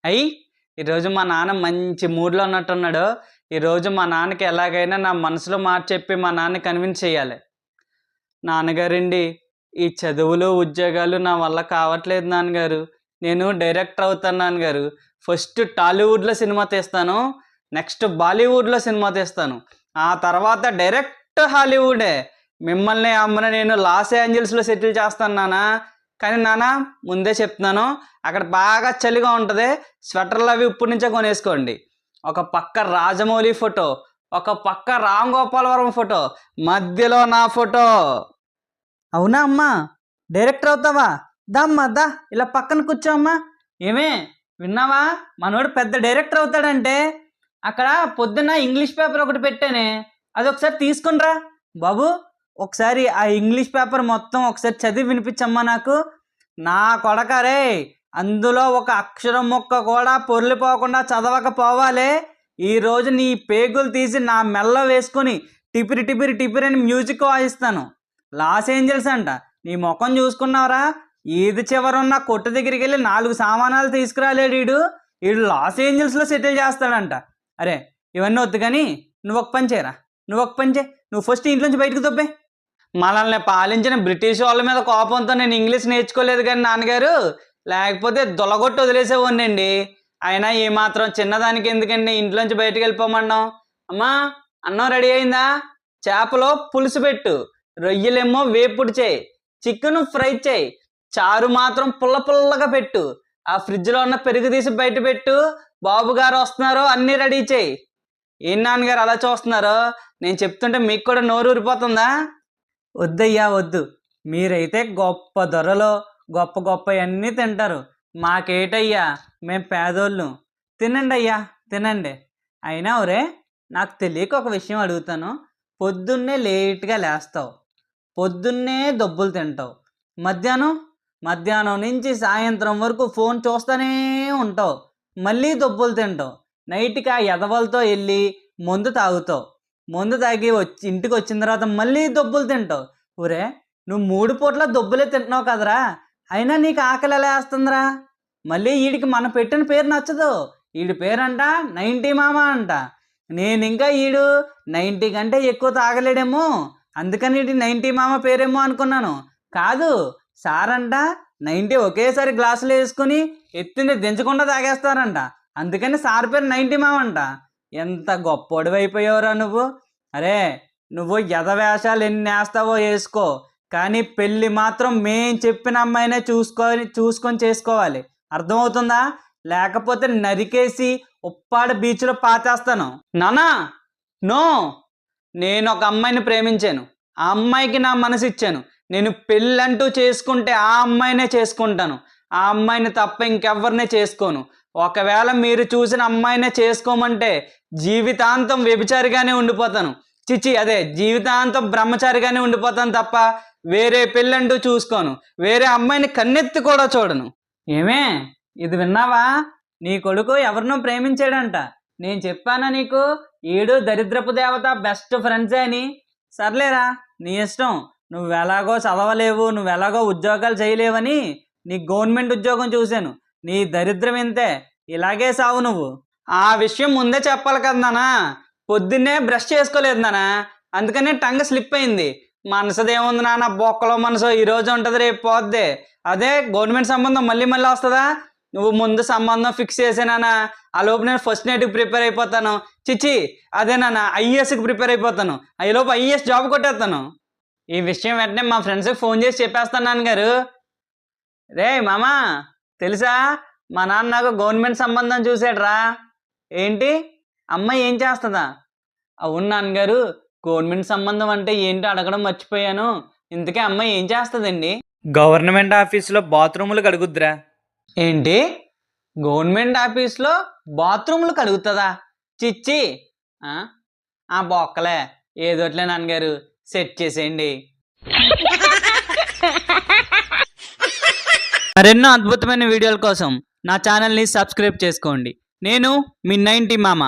అయ్యి ఈరోజు మా నాన్న మంచి మూడ్లో ఉన్నట్టున్నాడు. ఈరోజు మా నాన్నకి ఎలాగైనా నా మనసులో మాట చెప్పి మా నాన్న కన్విన్స్ చేయాలి. నాన్నగారండి, ఈ చదువులు ఉద్యోగాలు నా వల్ల కావట్లేదు నాన్నగారు. నేను డైరెక్టర్ అవుతాను నాన్నగారు. ఫస్ట్ టాలీవుడ్లో సినిమా తీస్తాను, నెక్స్ట్ బాలీవుడ్లో సినిమా తీస్తాను, ఆ తర్వాత డైరెక్ట్ హాలీవుడే. మిమ్మల్ని అమ్మని నేను లాస్ ఏంజల్స్లో సెటిల్ చేస్తాను నాన్న. కానీ నాన్న ముందే చెప్తున్నాను, అక్కడ బాగా చలిగా ఉంటుంది, స్వెటర్లు అవి ఇప్పటి నుంచే కొనేసుకోండి. ఒక పక్క రాజమౌళి ఫోటో, ఒక పక్క రామ్ గోపాల్ వర్మ ఫోటో, మధ్యలో నా ఫోటో. అవునా అమ్మా, డైరెక్టర్ అవుతావా? దమ్మా దా, ఇలా పక్కన కూర్చోమ్మా. ఏమే విన్నావా, మనోడు పెద్ద డైరెక్టర్ అవుతాడంటే. అక్కడ పొద్దున్న ఇంగ్లీష్ పేపర్ ఒకటి పెట్టానే, అది ఒకసారి తీసుకునిరా బాబు. ఒకసారి ఆ ఇంగ్లీష్ పేపర్ మొత్తం ఒకసారి చదివి వినిపించమ్మా నాకు. నా కొడకరే, అందులో ఒక అక్షరం మొక్క కూడా పొర్లిపోకుండా చదవకపోవాలే. ఈరోజు నీ పేగులు తీసి నా మెల్ల వేసుకొని టిపిరి టిపిరి టిపిరి అని మ్యూజిక్ వాయిస్తాను. లాస్ ఏంజల్స్ అంట, నీ ముఖం చూసుకున్నావరా? ఈది చివరున్న కొట్టు దగ్గరికి వెళ్ళి 4 సామానాలు తీసుకురాలేడు వీడు లాస్ ఏంజల్స్లో సెటిల్ చేస్తాడంట. అరే ఇవన్నీ వద్దు కానీ నువ్వు ఒక పని చేయరా, నువ్వు ఫస్ట్ ఇంట్లోంచి బయటకు తప్పే. మనల్ని పాలించిన బ్రిటిష్ వాళ్ళ మీద కోపంతో నేను ఇంగ్లీష్ నేర్చుకోలేదు కానీ నాన్నగారు, లేకపోతే దొలగొట్టు వదిలేసేవాడినండి. అయినా ఏమాత్రం చిన్నదానికి ఎందుకండి ఇంట్లోంచి బయటకు వెళ్ళిపోమన్నాం. అమ్మా అన్నం రెడీ అయిందా? చేపలో పులుసు పెట్టు, రొయ్యలేమో వేపుడు చేయి, చికెన్ ఫ్రై చేయి, చారు మాత్రం పుల్ల పుల్లగా పెట్టు, ఆ ఫ్రిడ్జ్లో ఉన్న పెరుగు తీసి బయట పెట్టు, బాబు గారు వస్తున్నారు, అన్నీ రెడీ చేయి. ఏం నాన్నగారు అలా చూస్తున్నారు? నేను చెప్తుంటే మీకు కూడా నోరు ఊరిపోతుందా? వద్దయ్యా వద్దు, మీరైతే గొప్ప ధరలో గొప్ప గొప్ప అన్నీ తింటారు, మాకేటయ్యా, మేము పేదోళ్ళు. తినండి అయ్యా తినండి. అయినా ఒరే, నాకు తెలియక ఒక విషయం అడుగుతాను. పొద్దున్నే లేట్గా లేస్తావు, పొద్దున్నే దొబ్బులు తింటావు, మధ్యాహ్నం నుంచి సాయంత్రం వరకు ఫోన్ చూస్తూనే ఉంటావు, మళ్ళీ దొబ్బులు తింటావు, నైట్కి ఆ ఎదవలతో వెళ్ళి మందు తాగుతావు, మందు తాగి ఇంటికి వచ్చిన తర్వాత మళ్ళీ దొబ్బులు తింటావు. ఊరే, నువ్వు 3 పూట్ల దొబ్బులే తింటున్నావు కదరా, అయినా నీకు ఆకలి ఎలా వేస్తుందిరా? మళ్ళీ వీడికి మన పెట్టిన పేరు నచ్చదు, వీడి పేరంట 90 మామ అంట. నేను ఇంకా వీడు 90 కంటే ఎక్కువ తాగలేడేమో, అందుకని వీడి 90 మామ పేరేమో అనుకున్నాను. కాదు, సార్ అంట 90 ఒకేసారి గ్లాసులు వేసుకుని ఎత్తింది దించకుండా తాగేస్తారంట, అందుకని సార్ పేరు 90 మామ అంట. ఎంత గొప్పోడివి అయిపోయావురా నువ్వు. అరే నువ్వు ఎదవేషాలు ఎన్ని వేస్తావో వేసుకో, కానీ పెళ్ళి మాత్రం మేం చెప్పిన అమ్మాయినే చూసుకొని చేసుకోవాలి, అర్థమవుతుందా? లేకపోతే నరికేసి ఉప్పాడ బీచ్లో పాతేస్తాను. నానా నో, నేను ఒక అమ్మాయిని ప్రేమించాను, ఆ అమ్మాయికి నా మనసు ఇచ్చాను. నేను పెళ్ళంటూ చేసుకుంటే ఆ అమ్మాయినే చేసుకుంటాను, ఆ అమ్మాయిని తప్ప ఇంకెవ్వరినే చేసుకోను. ఒకవేళ మీరు చూసిన అమ్మాయినే చేసుకోమంటే జీవితాంతం వ్యభిచారిగానే ఉండిపోతాను, అదే జీవితాంతం బ్రహ్మచారిగానే ఉండిపోతాను తప్ప వేరే పెళ్ళంటూ చూసుకోను, వేరే అమ్మాయిని కన్నెత్తి కూడా చూడను. ఏమే ఇది విన్నావా? నీ కొడుకు ఎవరినో ప్రేమించాడంట. నేను చెప్పానా నీకు, ఈడు దరిద్రపు దేవత బెస్ట్ ఫ్రెండ్సే అని? సర్లేరా నీ ఇష్టం, నువ్వు ఎలాగో చదవలేవు, నువ్వు ఎలాగో ఉద్యోగాలు చేయలేవని నీ గవర్నమెంట్ ఉద్యోగం చూశాను. నీ దరిద్రం ఇంతే, ఇలాగే సావు నువ్వు. ఆ విషయం ముందే చెప్పాలి కదా నాన్న, పొద్దున్నే బ్రష్ చేసుకోలేదు నాన్న, అందుకనే టంగ్ స్లిప్ అయింది. మనసుదేముంది నాన్న, బొక్కలో మనసు ఈరోజు ఉంటుంది రేపు పోద్ది. అదే గవర్నమెంట్ సంబంధం మళ్ళీ వస్తుందా? నువ్వు ముందు సంబంధం ఫిక్స్ చేసానా, ఆ లోపు నేను ఫస్ట్ నైట్కి ప్రిపేర్ అయిపోతాను. అదే నాన్న ఐఏఎస్కి ప్రిపేర్ అయిపోతాను, ఈ లోపు ఐఏఎస్ జాబ్ కొట్టేస్తాను. ఈ విషయం వెంటనే మా ఫ్రెండ్స్కి ఫోన్ చేసి చెప్పేస్తాను నాన్నగారు. రే మామా, తెలుసా మా నాన్న నాకు గవర్నమెంట్ సంబంధం చూసాడురా. ఏంటి, అమ్మాయి ఏం చేస్తుందా? అవును నాన్నగారు, గవర్నమెంట్ సంబంధం అంటే ఏంటో అడగడం మర్చిపోయాను. ఇంతకీ అమ్మాయి ఏం చేస్తుందండి? గవర్నమెంట్ ఆఫీస్లో బాత్రూములు కడుగుద్దిరా. ఏంటి, గవర్నమెంట్ ఆఫీస్లో బాత్రూములు కడుగుతుందా? ఆ బొక్కలే, ఏదోట్లే నాన్నగారు, సెట్ చేసేయండి. మరెన్నో అద్భుతమైన వీడియోల కోసం నా ఛానల్ని సబ్స్క్రైబ్ చేసుకోండి. నేను మీ 90 మామ.